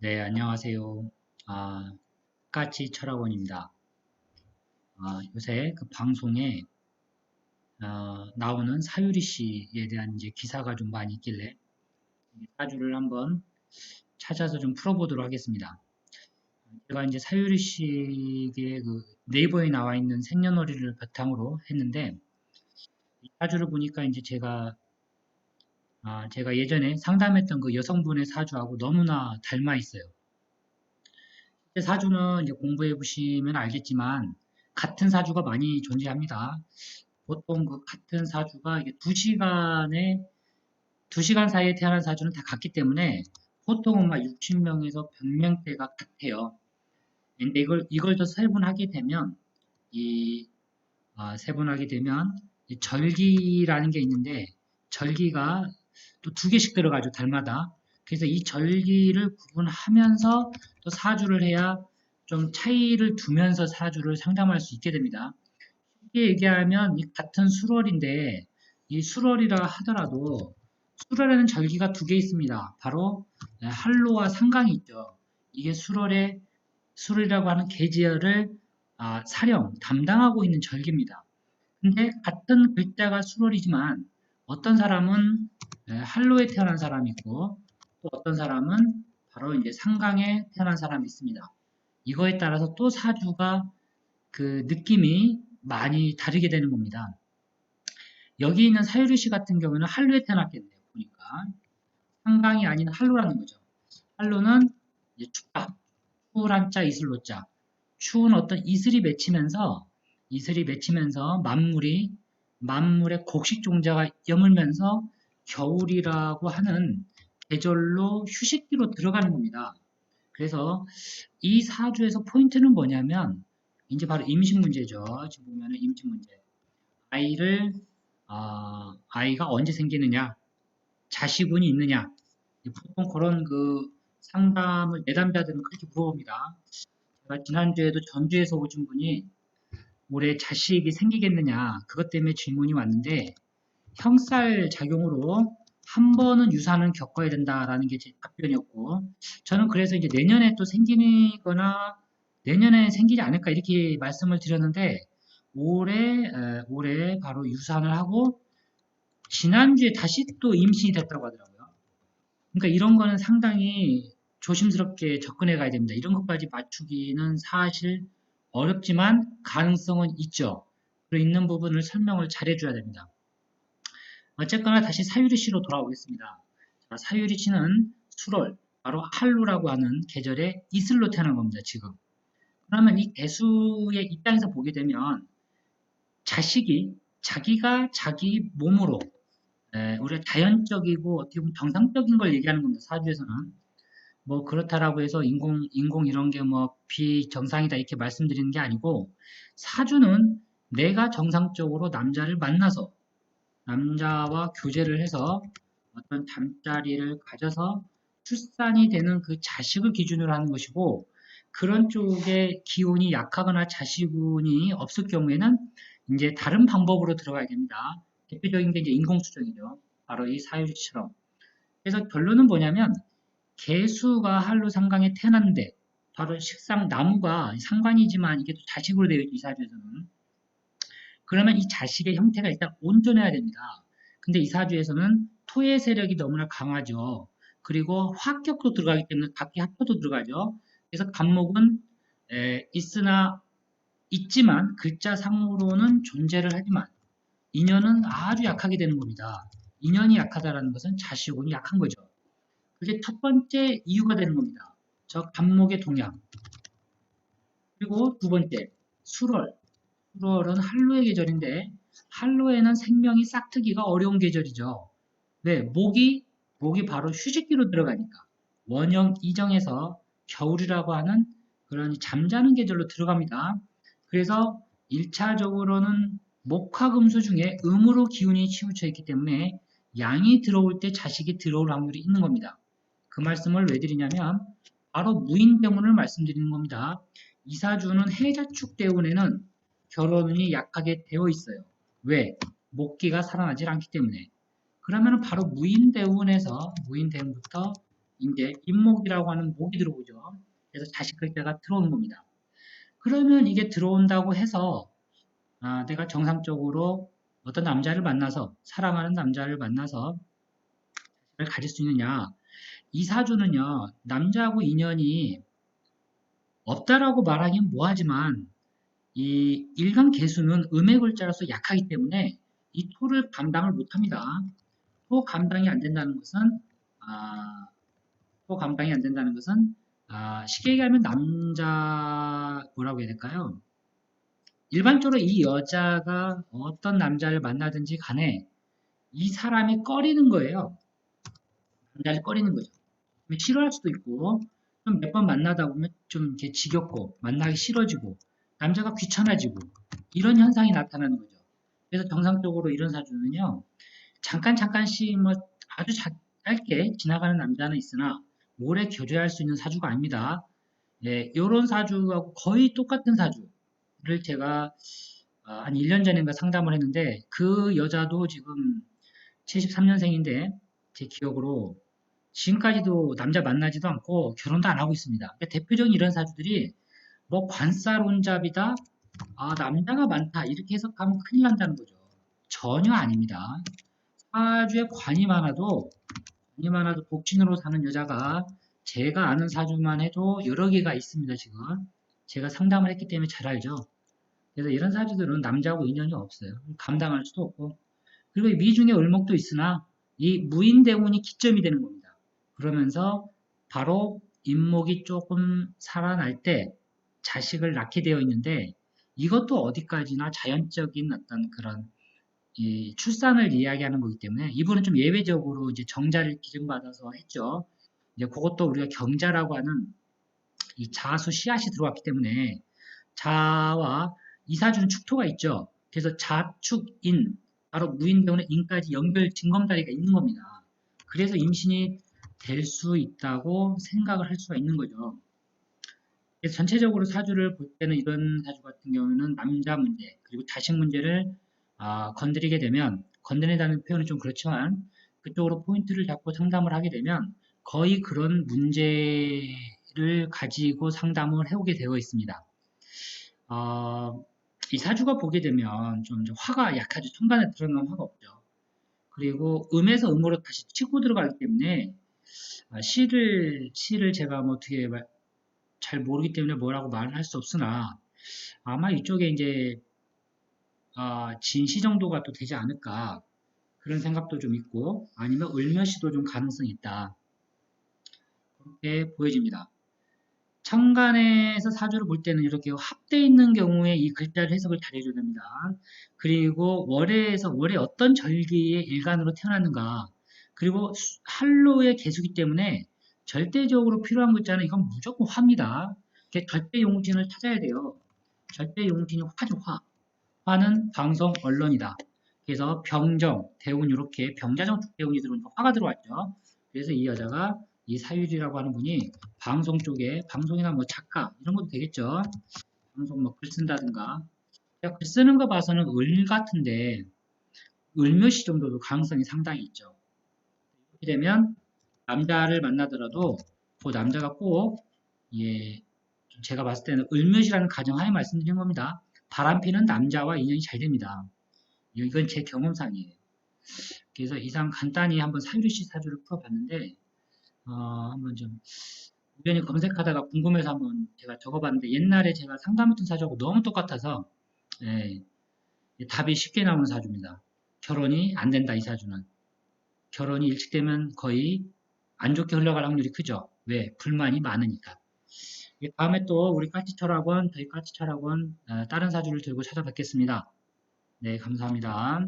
네, 안녕하세요. 까치 철학원입니다. 요새 그 방송에 나오는 사유리 씨에 대한 이제 기사가 좀 많이 있길래 이 사주를 한번 찾아서 좀 풀어보도록 하겠습니다. 제가 이제 사유리 씨의 그 네이버에 나와 있는 생년월일을 바탕으로 했는데 이 사주를 보니까 이제 제가 예전에 상담했던 그 여성분의 사주하고 너무나 닮아 있어요. 사주는 이제 공부해 보시면 알겠지만 같은 사주가 많이 존재합니다. 보통 그 같은 사주가 이게 2시간 사이에 태어난 사주는 다 같기 때문에 보통은 막 60명에서 100명대가 같아요. 근데 이걸 더 세분하게 되면 이 세분하게 되면 이 절기라는 게 있는데 절기가 또 두 개씩 들어가죠, 달마다. 그래서 이 절기를 구분하면서 또 사주를 해야 좀 차이를 두면서 사주를 상담할 수 있게 됩니다. 쉽게 얘기하면 이 같은 수월인데 이 수월이라 하더라도 수월에는 절기가 두 개 있습니다. 바로 한로와 상강이 있죠. 이게 수월이라고 하는 계절을 사령, 담당하고 있는 절기입니다. 근데 같은 글자가 수월이지만 어떤 사람은 한로에 태어난 사람이 있고 또 어떤 사람은 바로 이제 상강에 태어난 사람이 있습니다. 이거에 따라서 또 사주가 그 느낌이 많이 다르게 되는 겁니다. 여기 있는 사유리 씨 같은 경우는 한로에 태어났겠네요. 보니까 상강이 아닌 한로라는 거죠. 한로는 이제 춥다. 추울 한자 이슬로자. 추운 어떤 이슬이 맺히면서 만물의 곡식 종자가 여물면서 겨울이라고 하는 계절로 휴식기로 들어가는 겁니다. 그래서 이 사주에서 포인트는 뭐냐면 이제 바로 임신 문제죠. 지금 보면은 임신 문제. 아이를 아이가 언제 생기느냐, 자식운이 있느냐. 보통 그런 그 상담을 내담자들은 그렇게 물어봅니다. 제가 지난주에도 전주에서 오신 분이 올해 자식이 생기겠느냐 그것 때문에 질문이 왔는데 형살 작용으로 한 번은 유산은 겪어야 된다라는 게 제 답변이었고 저는 그래서 이제 내년에 또 생기거나 내년에 생기지 않을까 이렇게 말씀을 드렸는데 올해 바로 유산을 하고 지난주에 다시 또 임신이 됐다고 하더라고요. 그러니까 이런 거는 상당히 조심스럽게 접근해 가야 됩니다. 이런 것까지 맞추기는 사실 어렵지만 가능성은 있죠. 그리고 있는 부분을 설명을 잘 해줘야 됩니다. 어쨌거나 다시 사유리 씨로 돌아오겠습니다. 자, 사유리 씨는 수월, 바로 한루라고 하는 계절에 이슬로 태어난 겁니다, 지금. 그러면 이 대수의 입장에서 보게 되면 자식이 자기가 자기 몸으로 우리가 자연적이고 어떻게 보면 정상적인 걸 얘기하는 겁니다, 사주에서는. 뭐 그렇다라고 해서 인공 이런 게 뭐 비정상이다 이렇게 말씀드리는 게 아니고 사주는 내가 정상적으로 남자를 만나서 남자와 교제를 해서 어떤 잠자리를 가져서 출산이 되는 그 자식을 기준으로 하는 것이고 그런 쪽에 기운이 약하거나 자식운이 없을 경우에는 이제 다른 방법으로 들어가야 됩니다. 대표적인 게 이제 인공수정이죠. 바로 이 사유리처럼. 그래서 결론은 뭐냐면 개수가 한로 상강에 태어났는데 바로 식상 나무가 상관이지만 이게 또 자식으로 되어 있죠. 이 사주에서는. 그러면 이 자식의 형태가 일단 온전해야 됩니다. 근데 이 사주에서는 토의 세력이 너무나 강하죠. 그리고 화격도 들어가기 때문에 각기 합표도 들어가죠. 그래서 간목은 있지만 글자상으로는 존재를 하지만 인연은 아주 약하게 되는 겁니다. 인연이 약하다는 것은 자식운이 약한 거죠. 그게 첫 번째 이유가 되는 겁니다. 저 간목의 동양. 그리고 두 번째, 수월. 수월은 한로의 계절인데 한로에는 생명이 싹트기가 어려운 계절이죠. 왜? 목이 바로 휴식기로 들어가니까. 원형 이정에서 겨울이라고 하는 그런 잠자는 계절로 들어갑니다. 그래서 1차적으로는 목화금수 중에 음으로 기운이 치우쳐 있기 때문에 양이 들어올 때 자식이 들어올 확률이 있는 겁니다. 그 말씀을 왜 드리냐면 바로 무인대운을 말씀드리는 겁니다. 이사주는 해자축 대운에는 결혼운이 약하게 되어 있어요. 왜? 목기가 살아나질 않기 때문에. 그러면 바로 무인대운부터 이제 임목이라고 하는 목이 들어오죠. 그래서 자식 글자가 들어오는 겁니다. 그러면 이게 들어온다고 해서 내가 정상적으로 어떤 남자를 만나서 사랑하는 남자를 만나서 자식을 가질 수 있느냐? 이 사주는요, 남자하고 인연이 없다라고 말하긴 뭐하지만 이 일간 개수는 음의 글자로서 약하기 때문에 이 토를 감당을 못합니다. 토 감당이 안 된다는 것은 아, 토 감당이 안 된다는 것은 쉽게 얘기하면 남자 뭐라고 해야 될까요? 일반적으로 이 여자가 어떤 남자를 만나든지 간에 이 사람이 꺼리는 거예요. 남자를 꺼리는 거죠. 싫어할 수도 있고 좀 몇 번 만나다 보면 좀 이렇게 지겹고 만나기 싫어지고 남자가 귀찮아지고 이런 현상이 나타나는 거죠. 그래서 정상적으로 이런 사주는요. 잠깐씩 뭐 아주 짧게 지나가는 남자는 있으나 오래 교제할 수 있는 사주가 아닙니다. 예, 이런 사주하고 거의 똑같은 사주를 제가 한 1년 전인가 상담을 했는데 그 여자도 지금 73년생인데 제 기억으로 지금까지도 남자 만나지도 않고 결혼도 안 하고 있습니다. 그러니까 대표적인 이런 사주들이 뭐 관살혼잡이다, 남자가 많다 이렇게 해석하면 큰일 난다는 거죠. 전혀 아닙니다. 사주에 관이 많아도 독신으로 사는 여자가 제가 아는 사주만 해도 여러 개가 있습니다, 지금. 제가 상담을 했기 때문에 잘 알죠. 그래서 이런 사주들은 남자하고 인연이 없어요. 감당할 수도 없고. 그리고 이 미중에 을목도 있으나 이 무인대운이 기점이 되는 겁니다. 그러면서 바로 인목이 조금 살아날 때 자식을 낳게 되어 있는데 이것도 어디까지나 자연적인 어떤 그런 이 출산을 이야기하는 거기 때문에 이분은 좀 예외적으로 이제 정자를 기증받아서 했죠. 이제 그것도 우리가 경자라고 하는 이 자수 씨앗이 들어왔기 때문에 자와 이사주는 축토가 있죠. 그래서 자축인 바로 무인대운의 인까지 연결 징검다리가 있는 겁니다. 그래서 임신이 될 수 있다고 생각을 할 수가 있는 거죠. 그래서 전체적으로 사주를 볼 때는 이런 사주 같은 경우는 남자 문제 그리고 자식 문제를 건드리게 되면 건드린다는 표현은 좀 그렇지만 그쪽으로 포인트를 잡고 상담을 하게 되면 거의 그런 문제를 가지고 상담을 해오게 되어 있습니다. 이 사주가 보게 되면 좀 화가 약하죠. 천간에 드러나면 화가 없죠. 그리고 음에서 음으로 다시 치고 들어가기 때문에 시를 제가 뭐 어떻게 잘 모르기 때문에 뭐라고 말을 할 수 없으나 아마 이쪽에 이제 진시 정도가 또 되지 않을까 그런 생각도 좀 있고 아니면 을며시도 좀 가능성이 있다 그렇게 보여집니다. 천간에서 사주를 볼 때는 이렇게 합돼 있는 경우에 이 글자를 해석을 잘 해줘야 됩니다. 그리고 월에 어떤 절기의 일간으로 태어났는가 그리고 한로의 개수기 때문에 절대적으로 필요한 글자는 이건 무조건 화입니다. 절대 용신을 찾아야 돼요. 절대 용신이 화죠, 화. 화는 방송, 언론이다. 그래서 병정, 대운 이렇게 병자정축 대운이 들어오니까 화가 들어왔죠. 그래서 이 여자가 이 사유리라고 하는 분이 방송 쪽에 방송이나 뭐 작가 이런 것도 되겠죠. 방송 뭐 글 쓴다든가. 글 쓰는 거 봐서는 을 같은데 을몇시 정도도 가능성이 상당히 있죠. 이렇게 되면 남자를 만나더라도 그 남자가 꼭 예, 제가 봤을 때는 을몇이라는 가정하에 말씀드린 겁니다. 바람피는 남자와 인연이 잘 됩니다. 이건 제 경험상이에요. 그래서 이상 간단히 한번 사유리씨 사주를 풀어봤는데 한번 좀 우연히 검색하다가 궁금해서 한번 제가 적어봤는데 옛날에 제가 상담했던 사주하고 너무 똑같아서 예, 답이 쉽게 나오는 사주입니다. 결혼이 안 된다 이 사주는. 결혼이 일찍 되면 거의 안 좋게 흘러갈 확률이 크죠. 왜? 불만이 많으니까. 다음에 또 우리 까치철학원, 저희 까치철학원 다른 사주를 들고 찾아뵙겠습니다. 네, 감사합니다.